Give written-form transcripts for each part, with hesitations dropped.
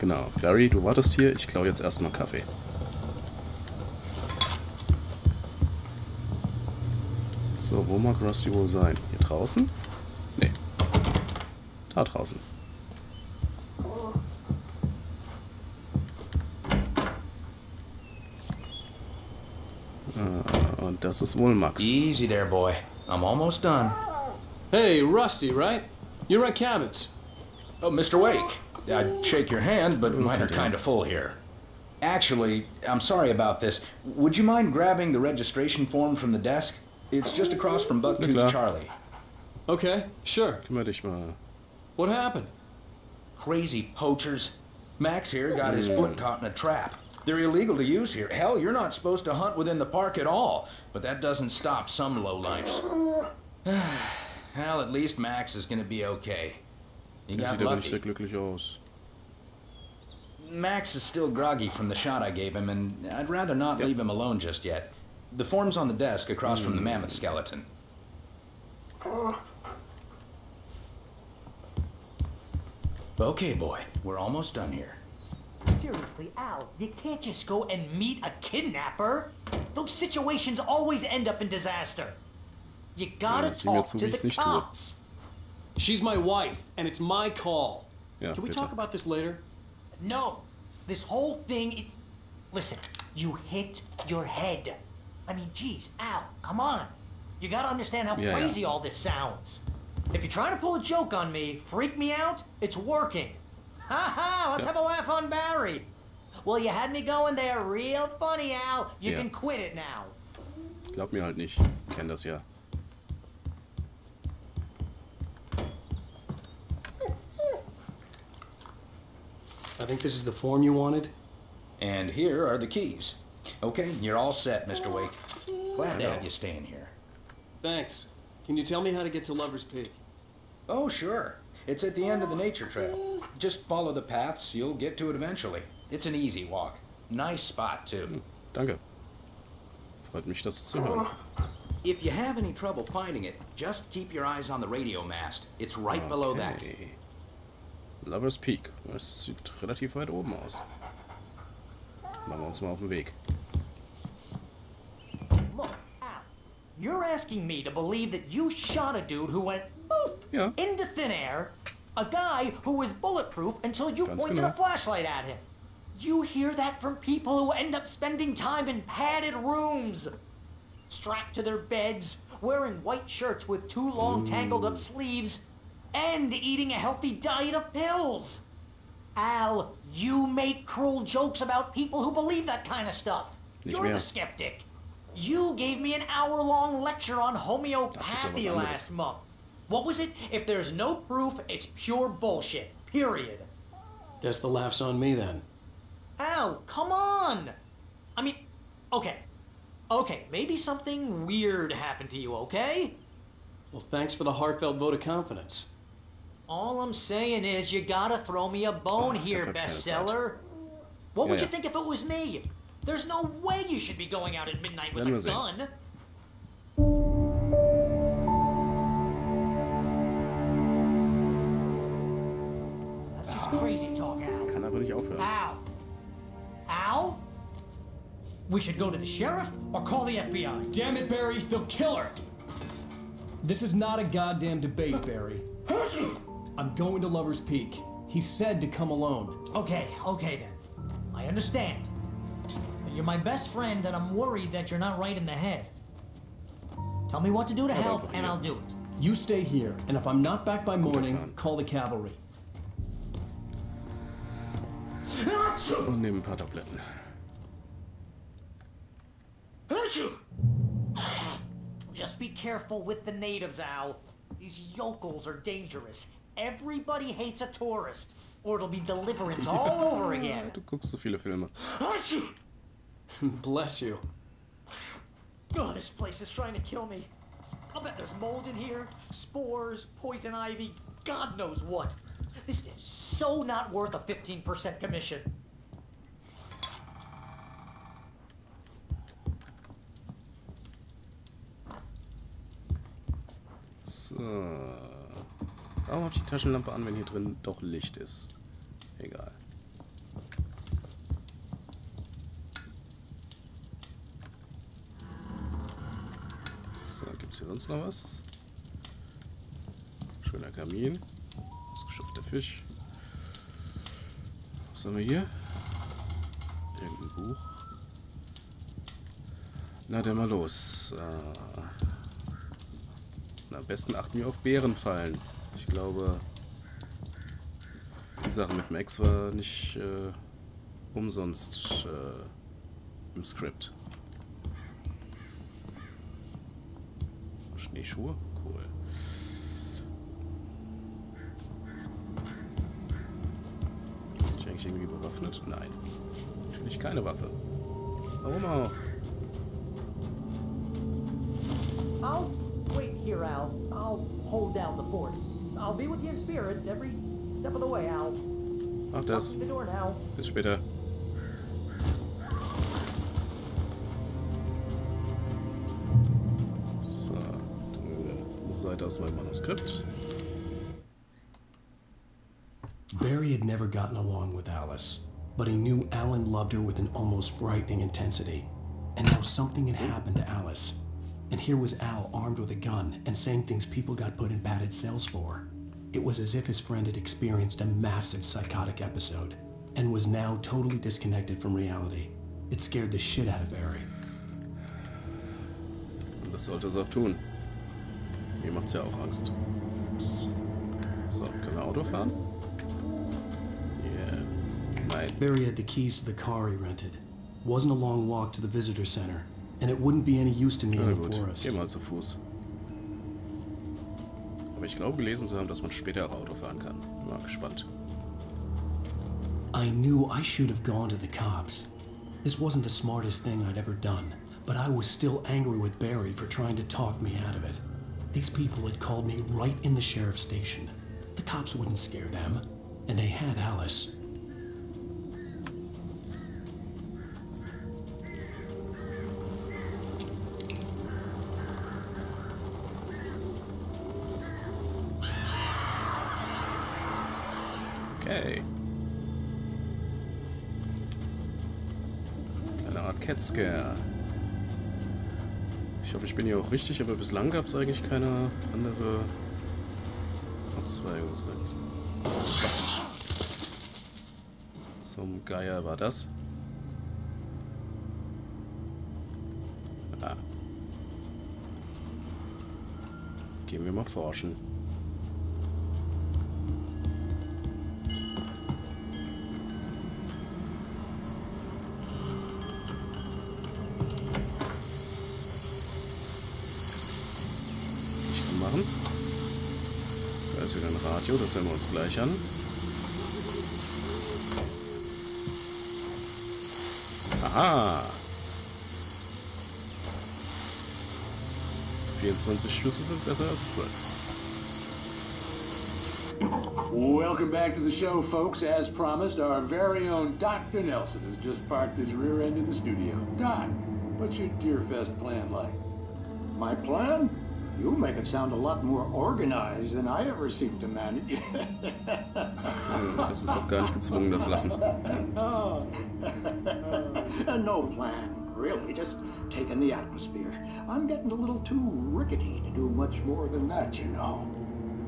Genau. Barry, du wartest hier. Ich klaue jetzt erstmal Kaffee. So, wo mag Rusty wohl sein? Hier draußen? Nee. Da draußen. Und das ist wohl Max. Easy there, boy. I'm almost done. Hey, Rusty, right? You're at Cabot's. Oh, Mr. Wake. I'd shake your hand, but mine are kind of full here. Actually, I'm sorry about this. Would you mind grabbing the registration form from the desk? It's just across from Bucktooth Charlie. Okay, sure. Kümmer dich mal. What happened? Crazy poachers. Max here got his foot caught in a trap. They're illegal to use here. Hell, you're not supposed to hunt within the park at all. But that doesn't stop some lowlifes. Well, at least Max is gonna be okay. He got lucky. Sieht glücklich aus. Max is still groggy from the shot I gave him, and I'd rather not leave him alone just yet. The form's on the desk across from the mammoth skeleton. Okay, boy, we're almost done here. Seriously, Al, you can't just go and meet a kidnapper. Those situations always end up in disaster. You gotta talk to the cops. She's my wife, and it's my call. Ja, Can we bitte. talk about this later? No, this whole thing... Listen, you hit your head. I mean, geez, Al, come on. You gotta understand how crazy all this sounds. If you're trying to pull a joke on me, freak me out, it's working. Ha ha, let's have a laugh on Barry. Well, you had me going there real funny, Al. You can quit it now. Glaub mir halt nicht. Ich kenn das ja. I think this is the form you wanted. And here are the keys. Okay, you're all set, Mr. Wake. Glad to have you staying here. Thanks. Can you tell me how to get to Lover's Peak? Oh, sure. It's at the end of the nature trail. Just follow the paths, you'll get to it eventually. It's an easy walk. Nice spot, too. Danke. Freut mich, das zu hören. If you have any trouble finding it, just keep your eyes on the radio mast. It's right below that. Lover's Peak. Das sieht relativ weit oben aus. Machen wir uns mal auf den Weg. Look, Al, you're asking me to believe that you shot a dude who went poof into thin air, a guy who was bulletproof until you pointed a flashlight at him. You hear that from people who end up spending time in padded rooms, strapped to their beds, wearing white shirts with too long tangled up sleeves, and eating a healthy diet of pills. Al, you make cruel jokes about people who believe that kind of stuff. You're the skeptic. You gave me an hour-long lecture on homeopathy last month. What was it? If there's no proof, it's pure bullshit. Period. Guess the laugh's on me then. Al, come on! I mean, okay. Okay, maybe something weird happened to you, okay? Well, thanks for the heartfelt vote of confidence. All I'm saying is you gotta throw me a bone here, bestseller. What would you think if it was me? There's no way you should be going out at midnight with a gun. That's just crazy talk, Al. Kann einfach nicht aufhören. Al? Al? We should go to the sheriff or call the FBI. Damn it, Barry, they'll kill her. This is not a goddamn debate, Barry. I'm going to Lover's Peak. He said to come alone. Okay then. I understand. You're my best friend, and I'm worried that you're not right in the head. Tell me what to do to help, and I'll do it. You stay here, and if I'm not back by morning, call the cavalry. Und nehmen ein paar Tabletten. Just be careful with the natives, Al. These yokels are dangerous. Everybody hates a tourist, or it'll be Deliverance all over again. Du guckst so viele Filme. Bless you. Oh, this place is trying to kill me. I'll bet there's mold in here, spores, poison ivy, God knows what. This is so not worth a 15% commission. So. Warum habe ich die Taschenlampe an, wenn hier drin doch Licht ist? Egal. sonst noch was? Schöner Kamin. Ausgestopfter Fisch. Was haben wir hier? Irgendein Buch. Na, dann mal los. Na, am besten achten wir auf Bärenfallen. Ich glaube, die Sache mit Max war nicht umsonst im Skript. Schneeschuhe? Cool. Bin ich eigentlich irgendwie bewaffnet? Nein. Natürlich keine Waffe. Warum auch? I'll wait here, Al. I'll hold down the fort. I'll be with you in spirit every step of the way, Al. Mach das. The door now. Bis später. So, eine Seite aus meinem Manuskript. Barry had never gotten along with Alice, but he knew Alan loved her with an almost frightening intensity. And now something had happened to Alice. And here was Al armed with a gun and saying things people got put in padded cells for. It was as if his friend had experienced a massive psychotic episode and was now totally disconnected from reality. It scared the shit out of Barry. Und das sollte es auch tun. Mir macht's ja auch Angst. So, können wir Auto fahren? Yeah. Nein. Barry had the keys to the car he rented. Wasn't a long walk to the visitor center, and it wouldn't be any use to me in the forest. Geh mal zu Fuß. Aber ich glaube gelesen zu haben, dass man später auch Auto fahren kann. Bin mal gespannt. I knew I should have gone to the cops. This wasn't the smartest thing I'd ever done, but I was still angry with Barry for trying to talk me out of it. These people had called me right in the sheriff's station. The cops wouldn't scare them, and they had Alice. Okay. Eine Art Cat Scare. Ich hoffe, ich bin hier auch richtig, aber bislang gab es eigentlich keine andere Abzweigung. Was zum Geier war das? Ah. Gehen wir mal forschen. Da ist wieder ein Radio, das hören wir uns gleich an. Aha! 24 Schüsse sind besser als 12. Welcome back to the show, folks. As promised, our very own Dr. Nelson has just parked his rear end in the studio. Doc, what's your Deerfest plan like? My plan? You make it sound a lot more organized than I ever seem to manage. Das ist auch gar nicht gezwungen, das Lachen. No plan, really. Just taking the atmosphere. I'm getting a little too rickety to do much more than that, you know.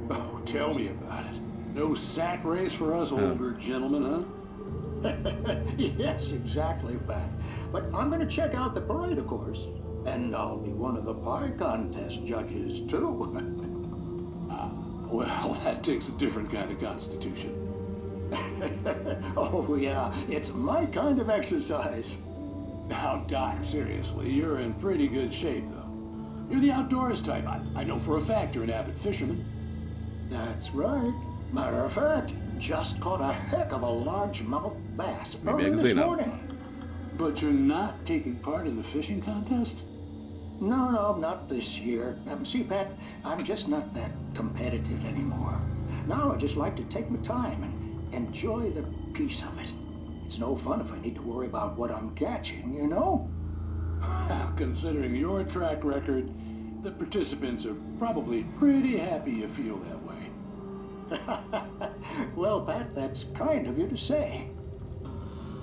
Oh, tell me about it. No sack race for us older gentlemen, huh? Yes, exactly, Pat. But I'm going to check out the parade, of course. And I'll be one of the pie contest judges, too. Well, that takes a different kind of constitution. Oh, yeah, it's my kind of exercise. Now, Doc, seriously, you're in pretty good shape, though. You're the outdoors type. I know for a fact you're an avid fisherman. That's right. Matter of fact, just caught a heck of a largemouth bass early this morning. But you're not taking part in the fishing contest? No, not this year. See, Pat, I'm just not that competitive anymore. Now I just like to take my time and enjoy the peace of it. It's no fun if I need to worry about what I'm catching, you know? Considering your track record, the participants are probably pretty happy you feel that way. Well, Pat, that's kind of you to say.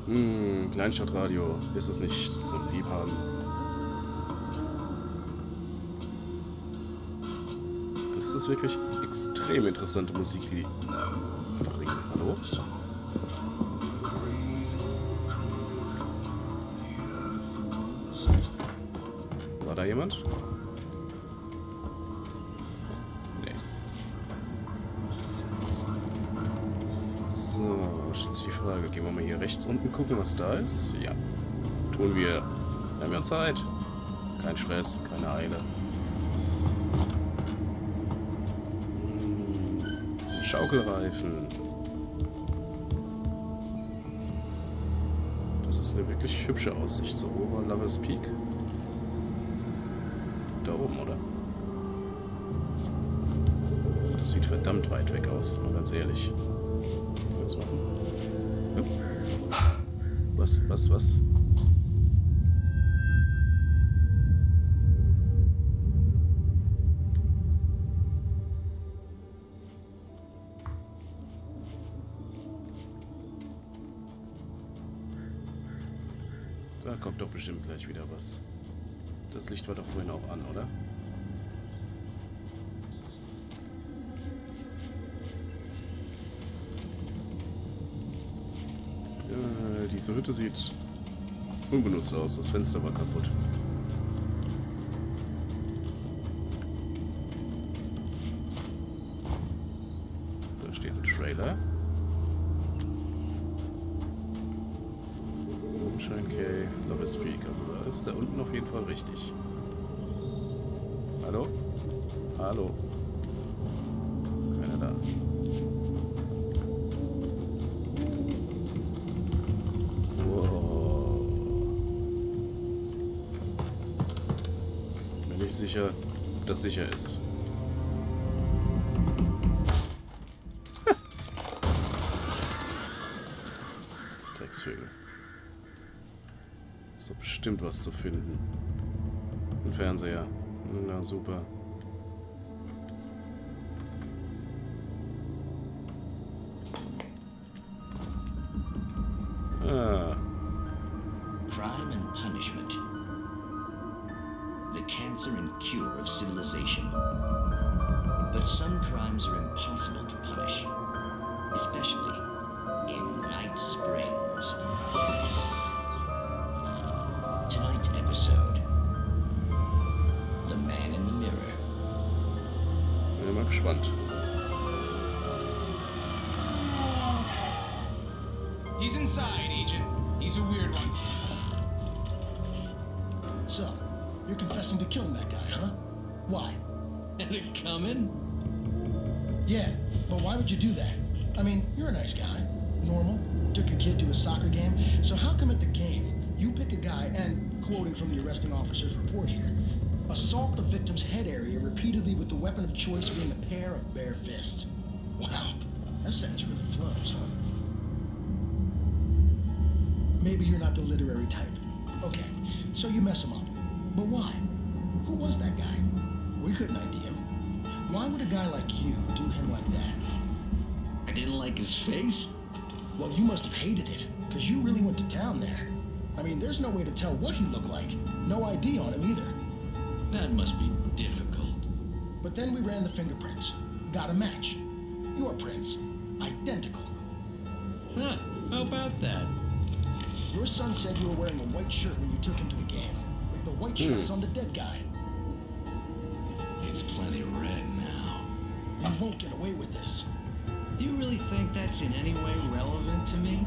Kleinstadtradio. Ist es nicht zum Liebhaben? ist wirklich extrem interessante Musik, die bringen. Hallo? War da jemand? Nee. So, stellt sich die Frage. Gehen wir mal hier rechts unten gucken, was da ist? Ja. Tun wir. Wir haben ja Zeit. Kein Stress, keine Eile. Schaukelreifen. Das ist eine wirklich hübsche Aussicht. So, wo war Lovers Peak? Da oben, oder? Das sieht verdammt weit weg aus, mal ganz ehrlich. Was machen? Was? Da kommt doch bestimmt gleich wieder was. Das Licht war doch vorhin auch an, oder? Diese Hütte sieht unbenutzt aus. Das Fenster war kaputt. Da steht ein Trailer. Cave, Lovers Peak, also da ist der unten auf jeden Fall richtig. Hallo? Hallo? Keiner da. Wow. Bin nicht sicher, ob das sicher ist. Drecksvögel. Ist doch bestimmt was zu finden. Ein Fernseher. Na super. Crime and punishment. The cancer and cure of civilization. But some crimes are impossible to punish. Especially in Night Springs. Tonight's episode, The Man in the Mirror. Bin mal gespannt. He's inside, Agent. He's a weird one. So, you're confessing to killing that guy, huh? Why? Had it coming? Yeah, but why would you do that? I mean, you're a nice guy. Normal. Took a kid to a soccer game. So how come at the game, you pick a guy and, quoting from the arresting officer's report here, assault the victim's head area repeatedly with the weapon of choice being a pair of bare fists? Wow, that sentence really flows, huh? Maybe you're not the literary type. Okay, so you mess him up. But why? Who was that guy? We couldn't ID him. Why would a guy like you do him like that? I didn't like his face? Well, you must have hated it, because you really went to town there. I mean, there's no way to tell what he looked like. No ID on him either. That must be difficult. But then we ran the fingerprints. Got a match. Your prints. Identical. Huh, how about that? Your son said you were wearing a white shirt when you took him to the game. But the white shirt is on the dead guy. It's plenty red now. You won't get away with this. Do you really think that's in any way relevant to me?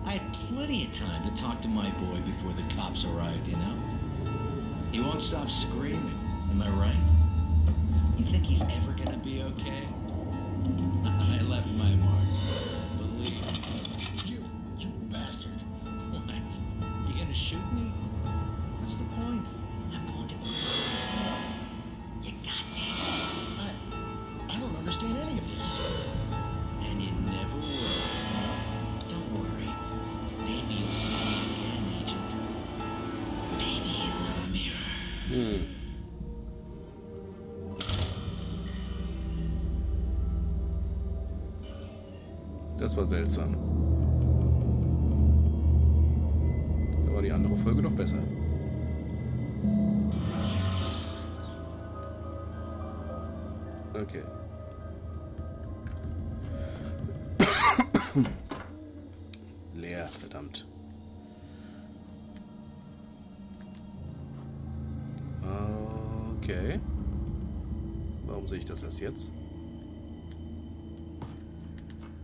I had plenty of time to talk to my boy before the cops arrived, you know? He won't stop screaming, am I right? You think he's ever gonna be okay? I left my mark. Believe me. You bastard. What? You gonna shoot me? What's the point? I'm going to prison. You got me. I don't understand any of this. And you never will. Don't worry. Maybe you'll see me again, Agent. Maybe in the mirror. Das war seltsam. Da war die andere Folge doch besser. Okay. Leer, verdammt. Okay. Warum sehe ich das erst jetzt?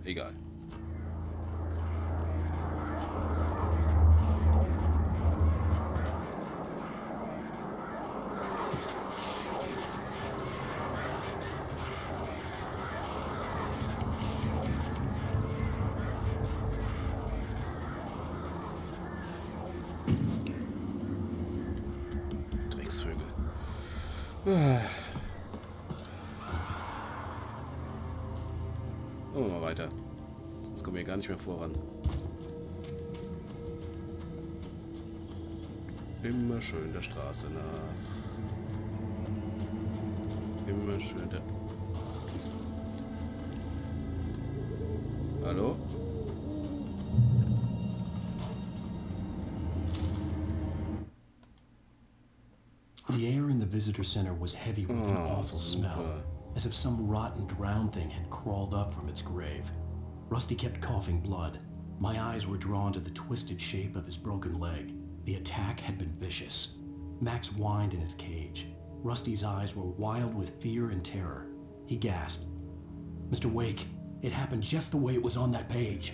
Egal. Drecksvögel. Oh, mal weiter. Sonst kommen wir gar nicht mehr voran. Immer schön der Straße nach. Immer schön der... Hallo? The air in the visitor center was heavy with an awful smell, as if some rotten drowned thing had crawled up from its grave. Rusty kept coughing blood. My eyes were drawn to the twisted shape of his broken leg. The attack had been vicious. Max whined in his cage. Rusty's eyes were wild with fear and terror. He gasped. Mr. Wake, it happened just the way it was on that page.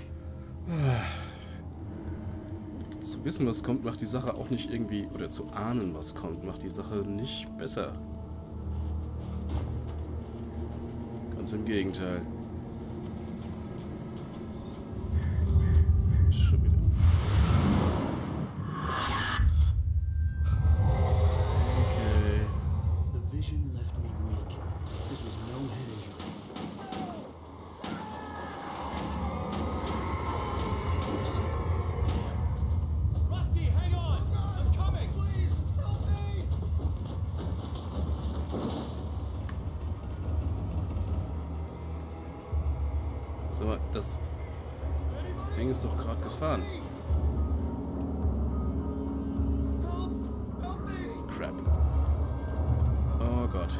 Zu wissen, was kommt, macht die Sache auch nicht irgendwie, oder zu ahnen, was kommt, macht die Sache nicht besser. Ganz im Gegenteil. Schon wieder. Okay. The vision left me weak. This was no head injury. So, das Ding ist doch gerade gefahren. Crap. Oh Gott.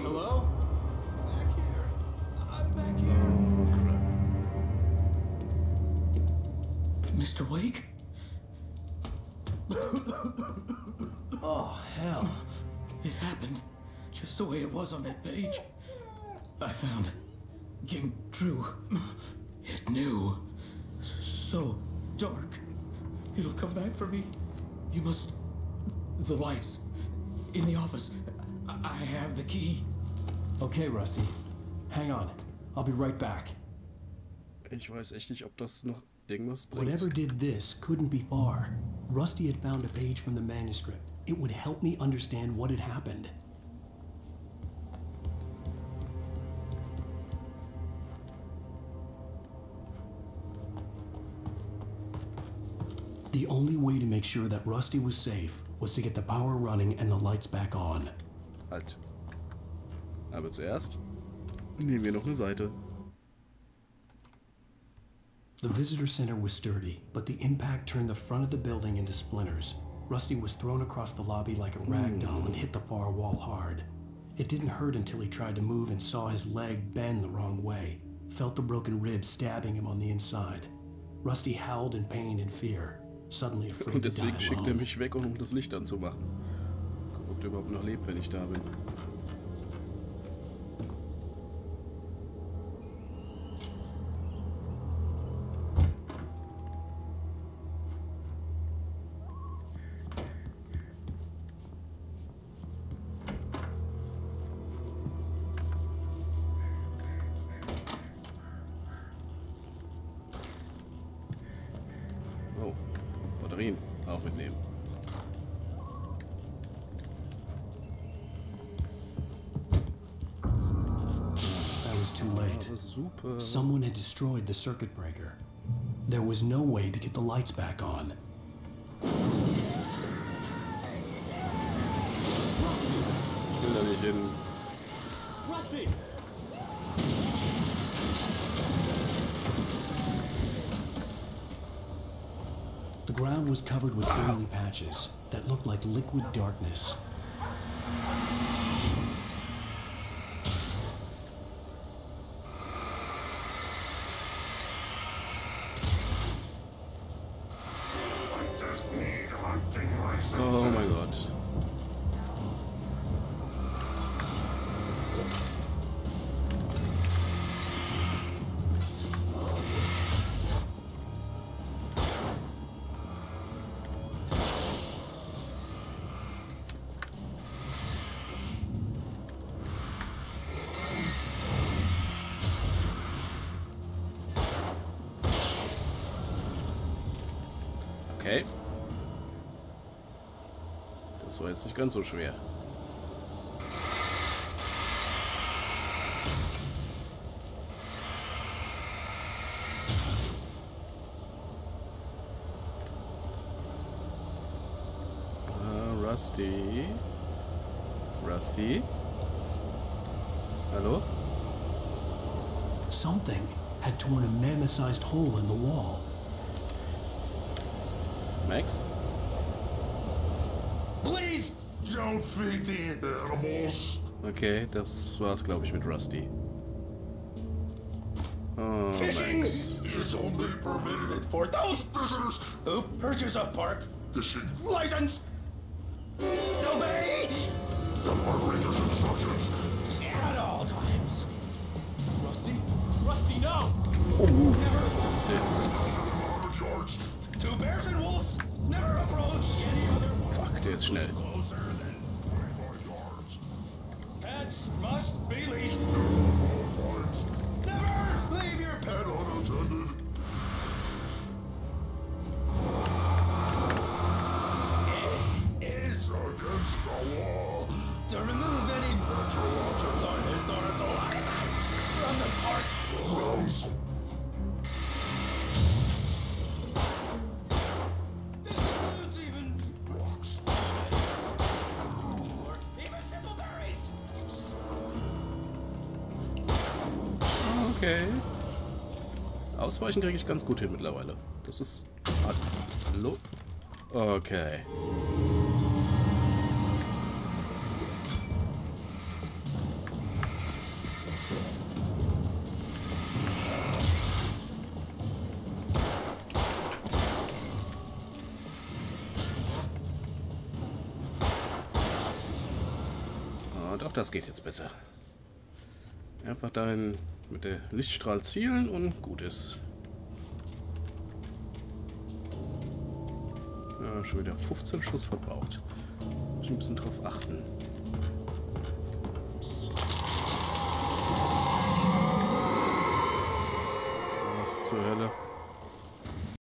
Hello? Mr. Wake? Oh, hell. It happened just the way it was on that page. I found came true. It knew. So dark. It'll come back for me. You must... The lights. In the office. I have the key. Okay, Rusty. Hang on. I'll be right back. Ich weiß echt nicht, ob das noch irgendwas bringt. Whatever did this couldn't be far. Rusty had found a page from the manuscript. It would help me understand what had happened. The only way to make sure that Rusty was safe was to get the power running and the lights back on. Halt. Aber zuerst nehmen wir noch eine Seite. The visitor center was sturdy, but the impact turned the front of the building into splinters. Rusty was thrown across the lobby like a rag doll and hit the far wall hard. It didn't hurt until he tried to move and saw his leg bend the wrong way, felt the broken ribs stabbing him on the inside. Rusty howled in pain and fear, suddenly afraid Und to die deswegen schickt er alone. mich weg, um das Licht anzumachen. Guck, ob der überhaupt noch lebt, wenn ich da bin. Oh, Batterien auch mitnehmen. That was too late. Aber super. Someone had destroyed the circuit breaker. There was no way to get the lights back on. Ich will da nicht hin. Rusty! The ground was covered with oily patches that looked like liquid darkness. Oh mein Gott. Okay. Das war jetzt nicht ganz so schwer. Rusty. Rusty? Hallo? Something had torn a mammoth-sized hole in the wall. Max? Please don't feed the animals. Okay, das war's, glaube ich, mit Rusty. Oh, Fishing Max. is only permitted for those visitors who purchase a park fishing license. Obey the park ranger's instructions at all times. Rusty? Rusty, no! This. Two bears and wolves never approach any other. Fuck, der ist schnell. Closer than 5 yards. Pets must be leashed. Never leave your pet unattended. It is against the law to remove any natural objects or historical artifacts from the park grounds. Okay. Ausweichen kriege ich ganz gut hin mittlerweile. Das ist... Hallo? Okay. Und auch das geht jetzt besser. Einfach dahin mit der Lichtstrahl zielen und gut ist. Ja, schon wieder 15 Schuss verbraucht. Muss ich ein bisschen drauf achten. Was zur Hölle?